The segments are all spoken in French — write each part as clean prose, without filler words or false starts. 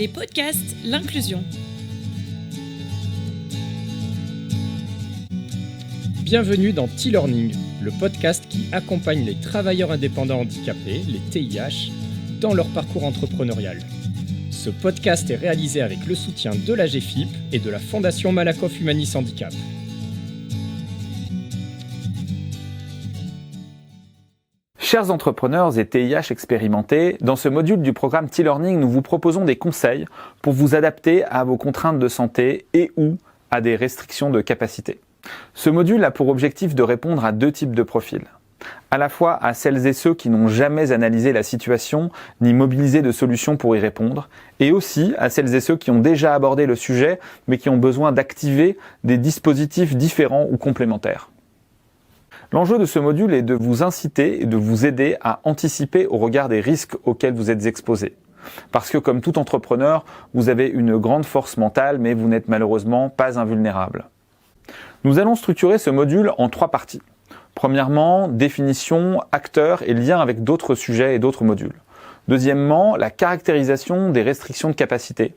Les podcasts, l'inclusion. Bienvenue dans T-Learning, le podcast qui accompagne les travailleurs indépendants handicapés, les TIH, dans leur parcours entrepreneurial. Ce podcast est réalisé avec le soutien de la GFIP et de la Fondation Malakoff Humanis Handicap. Chers entrepreneurs et TIH expérimentés, dans ce module du programme T-Learning, nous vous proposons des conseils pour vous adapter à vos contraintes de santé et ou à des restrictions de capacité. Ce module a pour objectif de répondre à deux types de profils. À la fois à celles et ceux qui n'ont jamais analysé la situation ni mobilisé de solutions pour y répondre, et aussi à celles et ceux qui ont déjà abordé le sujet mais qui ont besoin d'activer des dispositifs différents ou complémentaires. L'enjeu de ce module est de vous inciter et de vous aider à anticiper au regard des risques auxquels vous êtes exposés. Parce que comme tout entrepreneur, vous avez une grande force mentale, mais vous n'êtes malheureusement pas invulnérable. Nous allons structurer ce module en 3 parties. Premièrement, définition, acteurs et liens avec d'autres sujets et d'autres modules. Deuxièmement, la caractérisation des restrictions de capacité.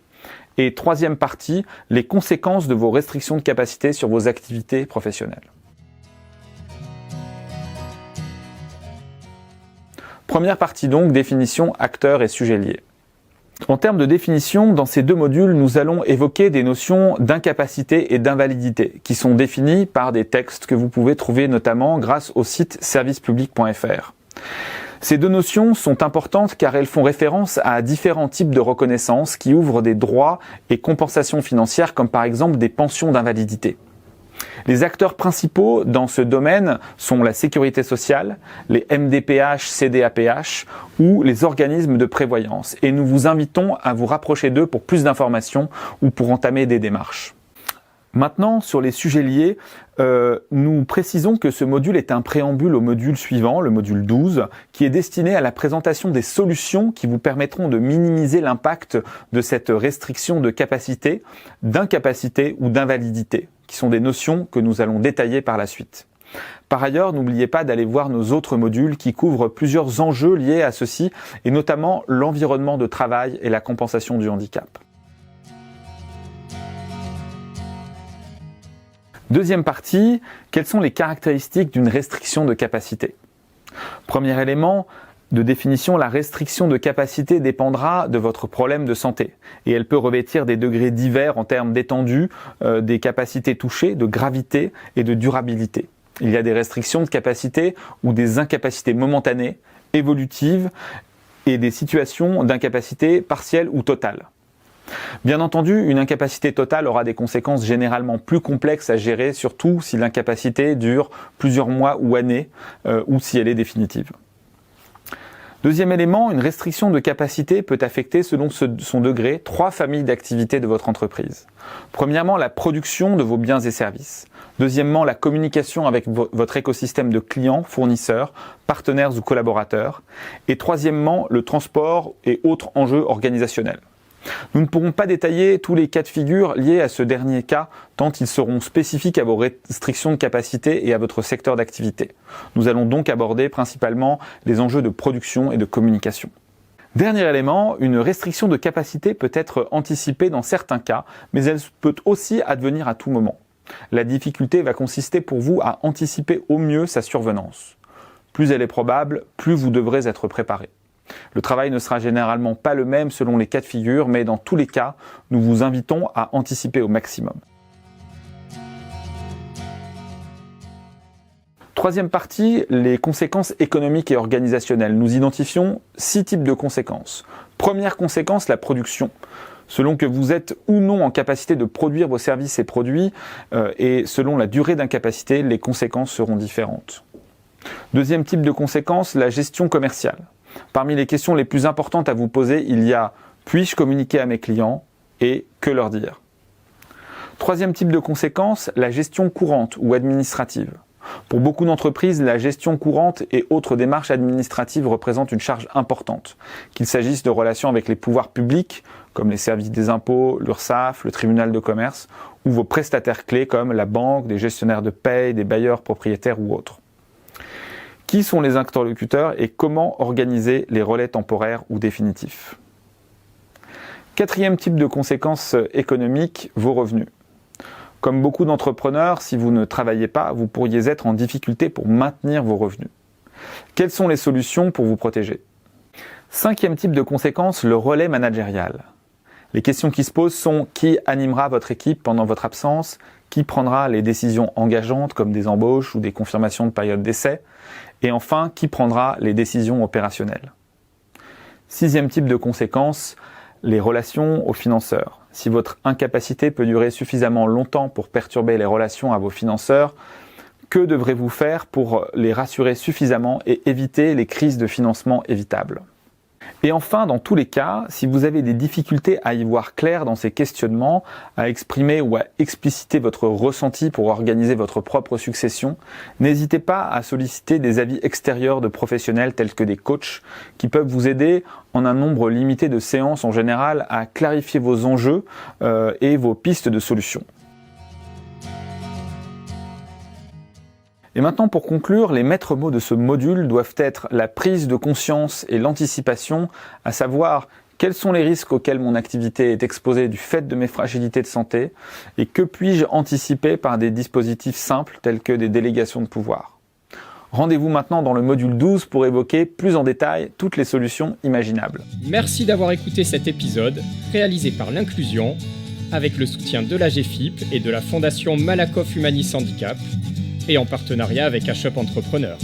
Et troisième partie, les conséquences de vos restrictions de capacité sur vos activités professionnelles. Première partie donc, définition, acteurs et sujets liés. En termes de définition, dans ces deux modules, nous allons évoquer des notions d'incapacité et d'invalidité qui sont définies par des textes que vous pouvez trouver notamment grâce au site servicepublic.fr. Ces deux notions sont importantes car elles font référence à différents types de reconnaissance qui ouvrent des droits et compensations financières comme par exemple des pensions d'invalidité. Les acteurs principaux dans ce domaine sont la sécurité sociale, les MDPH, CDAPH ou les organismes de prévoyance. Et nous vous invitons à vous rapprocher d'eux pour plus d'informations ou pour entamer des démarches. Maintenant, sur les sujets liés, nous précisons que ce module est un préambule au module suivant, le module 12, qui est destiné à la présentation des solutions qui vous permettront de minimiser l'impact de cette restriction de capacité, d'incapacité ou d'invalidité, qui sont des notions que nous allons détailler par la suite. Par ailleurs, n'oubliez pas d'aller voir nos autres modules qui couvrent plusieurs enjeux liés à ceci, et notamment l'environnement de travail et la compensation du handicap. Deuxième partie, quelles sont les caractéristiques d'une restriction de capacité ? Premier élément de définition, la restriction de capacité dépendra de votre problème de santé et elle peut revêtir des degrés divers en termes d'étendue, des capacités touchées, de gravité et de durabilité. Il y a des restrictions de capacité ou des incapacités momentanées, évolutives et des situations d'incapacité partielle ou totale. Bien entendu, une incapacité totale aura des conséquences généralement plus complexes à gérer, surtout si l'incapacité dure plusieurs mois ou années, ou si elle est définitive. Deuxième élément, une restriction de capacité peut affecter, selon son degré, 3 familles d'activités de votre entreprise. Premièrement, la production de vos biens et services. Deuxièmement, la communication avec votre écosystème de clients, fournisseurs, partenaires ou collaborateurs. Et troisièmement, le transport et autres enjeux organisationnels. Nous ne pourrons pas détailler tous les cas de figure liés à ce dernier cas, tant ils seront spécifiques à vos restrictions de capacité et à votre secteur d'activité. Nous allons donc aborder principalement les enjeux de production et de communication. Dernier élément, une restriction de capacité peut être anticipée dans certains cas, mais elle peut aussi advenir à tout moment. La difficulté va consister pour vous à anticiper au mieux sa survenance. Plus elle est probable, plus vous devrez être préparé. Le travail ne sera généralement pas le même selon les cas de figure, mais dans tous les cas, nous vous invitons à anticiper au maximum. Troisième partie, les conséquences économiques et organisationnelles. Nous identifions 6 types de conséquences. Première conséquence, la production. Selon que vous êtes ou non en capacité de produire vos services et produits, et selon la durée d'incapacité, les conséquences seront différentes. Deuxième type de conséquence, la gestion commerciale. Parmi les questions les plus importantes à vous poser, il y a « puis-je communiquer à mes clients ?» et « que leur dire ?» Troisième type de conséquence, la gestion courante ou administrative. Pour beaucoup d'entreprises, la gestion courante et autres démarches administratives représentent une charge importante, qu'il s'agisse de relations avec les pouvoirs publics, comme les services des impôts, l'URSSAF, le tribunal de commerce, ou vos prestataires clés comme la banque, des gestionnaires de paye, des bailleurs propriétaires ou autres. Qui sont les interlocuteurs et comment organiser les relais temporaires ou définitifs ? Quatrième type de conséquences économiques, vos revenus. Comme beaucoup d'entrepreneurs, si vous ne travaillez pas, vous pourriez être en difficulté pour maintenir vos revenus. Quelles sont les solutions pour vous protéger ? Cinquième type de conséquence, le relais managérial. Les questions qui se posent sont qui animera votre équipe pendant votre absence, qui prendra les décisions engageantes comme des embauches ou des confirmations de période d'essai, et enfin, qui prendra les décisions opérationnelles. Sixième type de conséquence, les relations aux financeurs. Si votre incapacité peut durer suffisamment longtemps pour perturber les relations à vos financeurs, que devrez-vous faire pour les rassurer suffisamment et éviter les crises de financement évitables ? Et enfin, dans tous les cas, si vous avez des difficultés à y voir clair dans ces questionnements, à exprimer ou à expliciter votre ressenti pour organiser votre propre succession, n'hésitez pas à solliciter des avis extérieurs de professionnels tels que des coachs qui peuvent vous aider en un nombre limité de séances en général à clarifier vos enjeux et vos pistes de solutions. Et maintenant, pour conclure, les maîtres mots de ce module doivent être la prise de conscience et l'anticipation, à savoir quels sont les risques auxquels mon activité est exposée du fait de mes fragilités de santé et que puis-je anticiper par des dispositifs simples tels que des délégations de pouvoir. Rendez-vous maintenant dans le module 12 pour évoquer plus en détail toutes les solutions imaginables. Merci d'avoir écouté cet épisode réalisé par l'Inclusion avec le soutien de la GFIP et de la Fondation Malakoff Humanis Handicap et en partenariat avec H-Up Entrepreneur.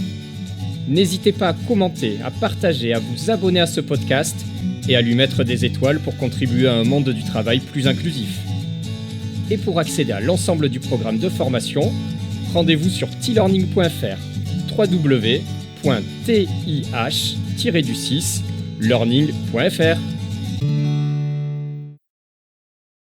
N'hésitez pas à commenter, à partager, à vous abonner à ce podcast et à lui mettre des étoiles pour contribuer à un monde du travail plus inclusif. Et pour accéder à l'ensemble du programme de formation, rendez-vous sur tlearning.fr, www.tih-learning.fr.